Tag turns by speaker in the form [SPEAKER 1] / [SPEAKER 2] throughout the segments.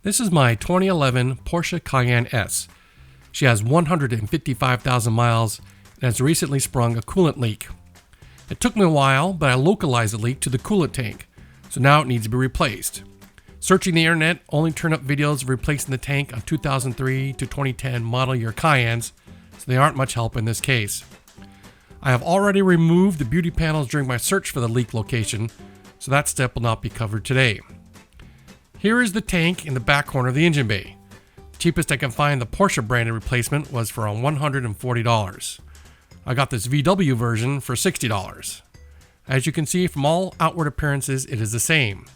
[SPEAKER 1] This is my 2011 Porsche Cayenne S. She has 155,000 miles and has recently sprung a coolant leak. It took me a while, but I localized the leak to the coolant tank, so now it needs to be replaced. Searching the internet only turned up videos of replacing the tank on 2003 to 2010 model year Cayennes, so they aren't much help in this case. I have already removed the beauty panels during my search for the leak location, so that step will not be covered today. Here is the tank in the back corner of the engine bay. The cheapest I can find the Porsche branded replacement was for around $140. I got this VW version for $60. As you can see from all outward appearances, it is the same.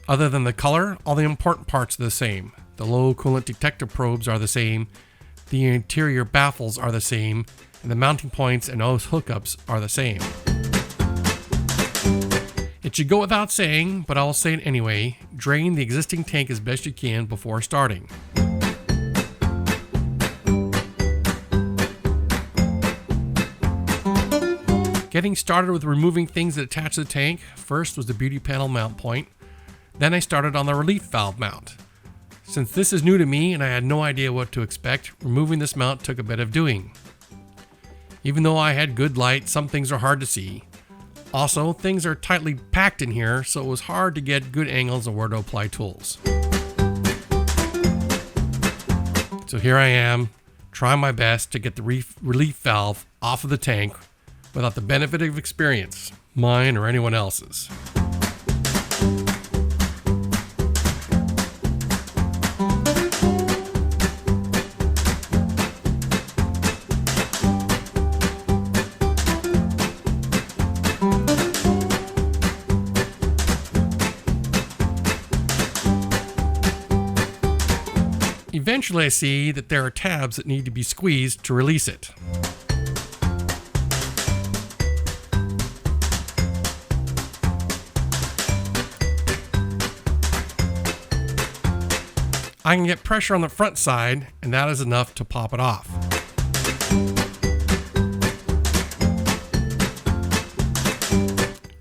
[SPEAKER 1] Other than the color, all the important parts are the same. The low coolant detector probes are the same, the interior baffles are the same, and the mounting points and those hookups are the same. It should go without saying, but I will say it anyway, drain the existing tank as best you can before starting. Getting started with removing things that attach to the tank, first was the beauty panel mount point. Then I started on the relief valve mount. Since this is new to me and I had no idea what to expect, removing this mount took a bit of doing. Even though I had good light, some things are hard to see. Also, things are tightly packed in here, so it was hard to get good angles on where to apply tools. So here I am, trying my best to get the relief valve off of the tank without the benefit of experience, mine or anyone else's. Eventually I see that there are tabs that need to be squeezed to release it. I can get pressure on the front side, and that is enough to pop it off.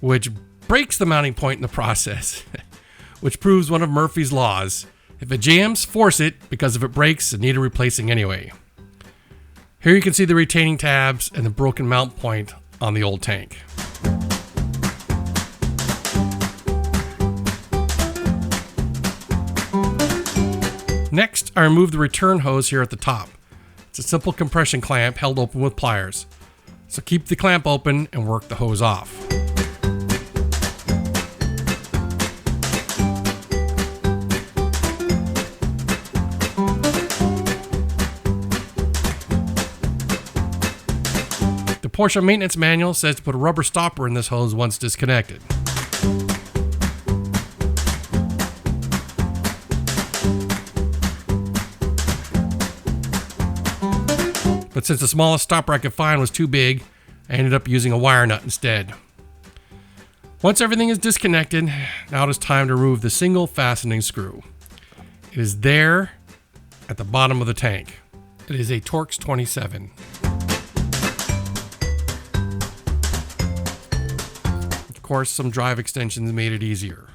[SPEAKER 1] Which breaks the mounting point in the process, which proves one of Murphy's laws. If it jams, force it, because if it breaks, it needed replacing anyway. Here you can see the retaining tabs and the broken mount point on the old tank. Next, I removed the return hose here at the top. It's a simple compression clamp held open with pliers. So keep the clamp open and work the hose off. The Porsche maintenance manual says to put a rubber stopper in this hose once disconnected. But since the smallest stopper I could find was too big, I ended up using a wire nut instead. Once everything is disconnected, now it is time to remove the single fastening screw. It is there at the bottom of the tank. It is a Torx 27. Of course, some drive extensions made it easier.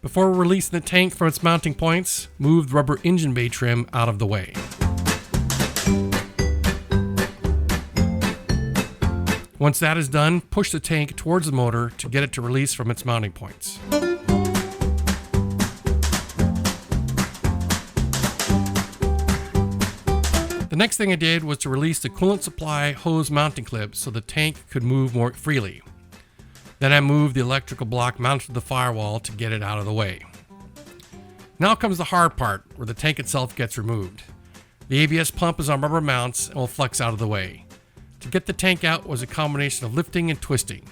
[SPEAKER 1] Before releasing the tank from its mounting points, move the rubber engine bay trim out of the way. Once that is done, push the tank towards the motor to get it to release from its mounting points. The next thing I did was to release the coolant supply hose mounting clip so the tank could move more freely. Then I moved the electrical block mounted to the firewall to get it out of the way. Now comes the hard part, where the tank itself gets removed. The ABS pump is on rubber mounts and will flex out of the way. To get the tank out was a combination of lifting and twisting.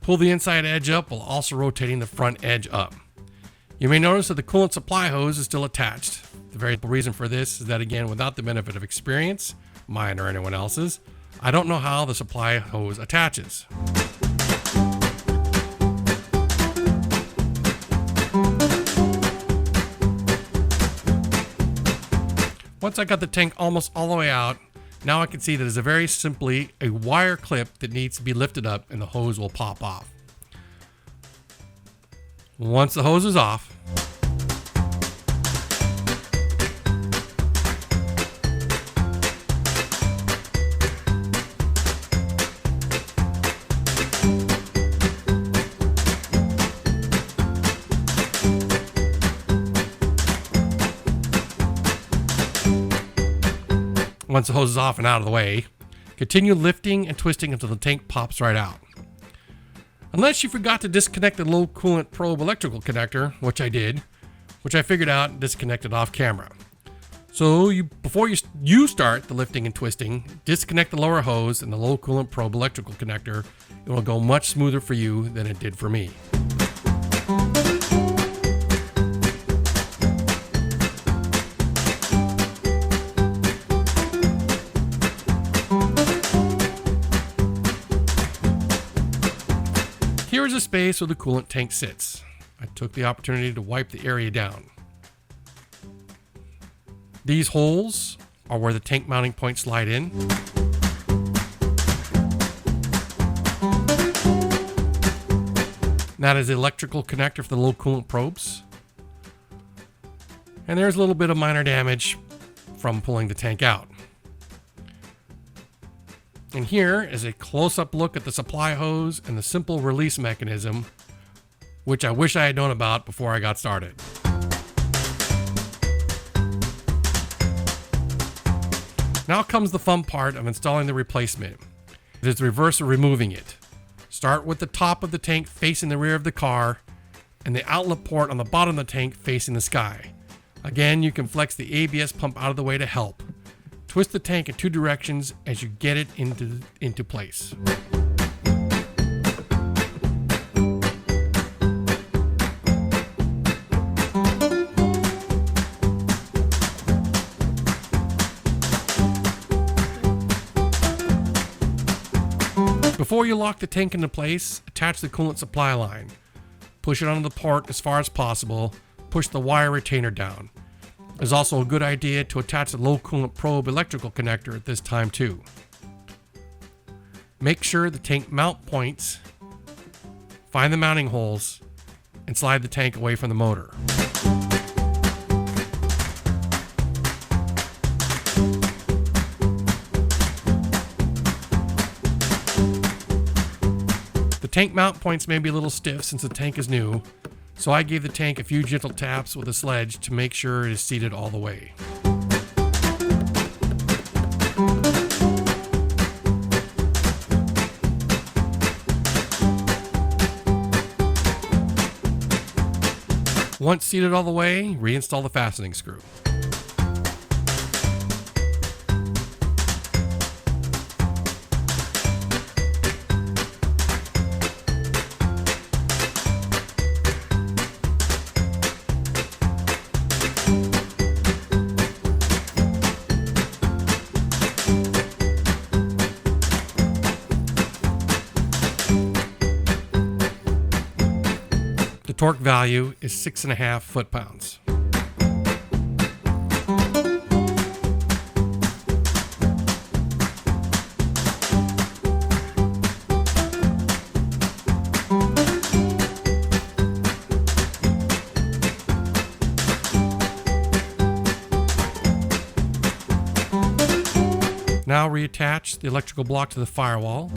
[SPEAKER 1] Pull the inside edge up while also rotating the front edge up. You may notice that the coolant supply hose is still attached. The very reason for this is that, again, without the benefit of experience, mine or anyone else's, I don't know how the supply hose attaches. Once I got the tank almost all the way out, now I can see that it's very simply a wire clip that needs to be lifted up and the hose will pop off. Once the hose is off, once the hose is off and out of the way, continue lifting and twisting until the tank pops right out. Unless you forgot to disconnect the low coolant probe electrical connector, which I did, which I figured out and disconnected off camera. So before you start the lifting and twisting, disconnect the lower hose and the low coolant probe electrical connector. It will go much smoother for you than it did for me. Here is a space where the coolant tank sits. I took the opportunity to wipe the area down. These holes are where the tank mounting points slide in. That is the electrical connector for the low coolant probes. And there's a little bit of minor damage from pulling the tank out. And here is a close-up look at the supply hose and the simple release mechanism, which I wish I had known about before I got started. Now comes the fun part of installing the replacement. It is the reverse of removing it. Start with the top of the tank facing the rear of the car and the outlet port on the bottom of the tank facing the sky. Again, you can flex the ABS pump out of the way to help. Twist the tank in two directions as you get it into place. Before you lock the tank into place, attach the coolant supply line. Push it onto the port as far as possible. Push the wire retainer down. It's also a good idea to attach the low coolant probe electrical connector at this time too. Make sure the tank mount points, find the mounting holes, and slide the tank away from the motor. The tank mount points may be a little stiff since the tank is new, so I gave the tank a few gentle taps with a sledge to make sure it is seated all the way. Once seated all the way, reinstall the fastening screw. The torque value is 6.5 foot-pounds. Now reattach the electrical block to the firewall.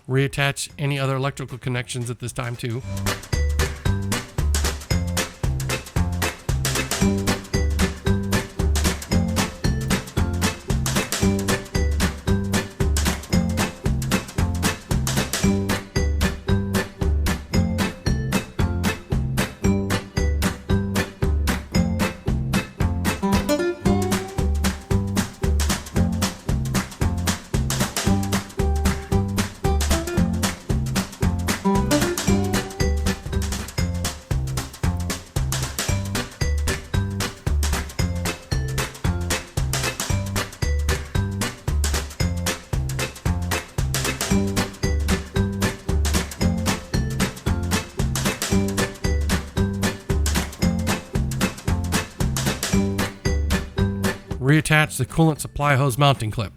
[SPEAKER 1] Reattach any other electrical connections at this time too. Reattach the coolant supply hose mounting clip.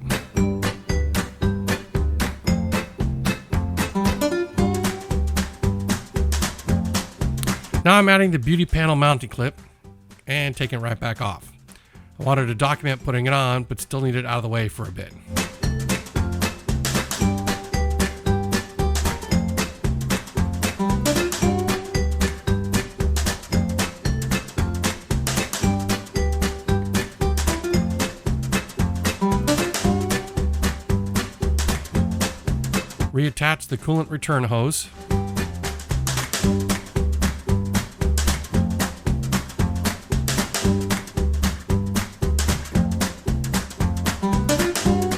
[SPEAKER 1] Now I'm adding the beauty panel mounting clip and taking it right back off. I wanted to document putting it on, but still need it out of the way for a bit. Reattach the coolant return hose.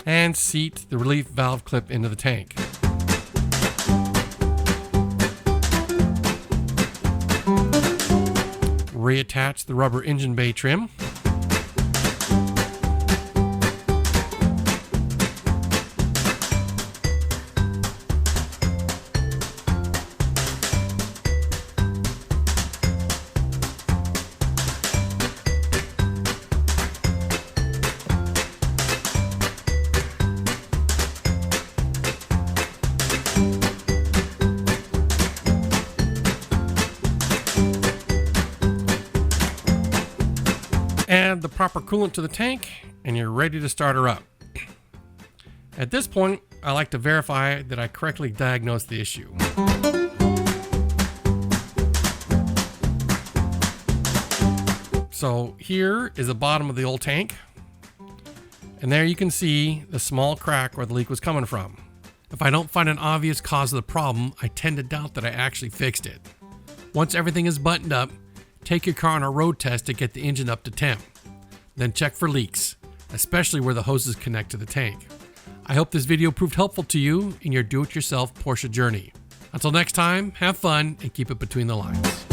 [SPEAKER 1] And seat the relief valve clip into the tank. Reattach the rubber engine bay trim. Add the proper coolant to the tank and you're ready to start her up. At this point, I like to verify that I correctly diagnosed the issue. So here is the bottom of the old tank, and there you can see the small crack where the leak was coming from. If I don't find an obvious cause of the problem, I tend to doubt that I actually fixed it. Once everything is buttoned up, take your car on a road test to get the engine up to temp. Then check for leaks, especially where the hoses connect to the tank. I hope this video proved helpful to you in your do-it-yourself Porsche journey. Until next time, have fun and keep it between the lines.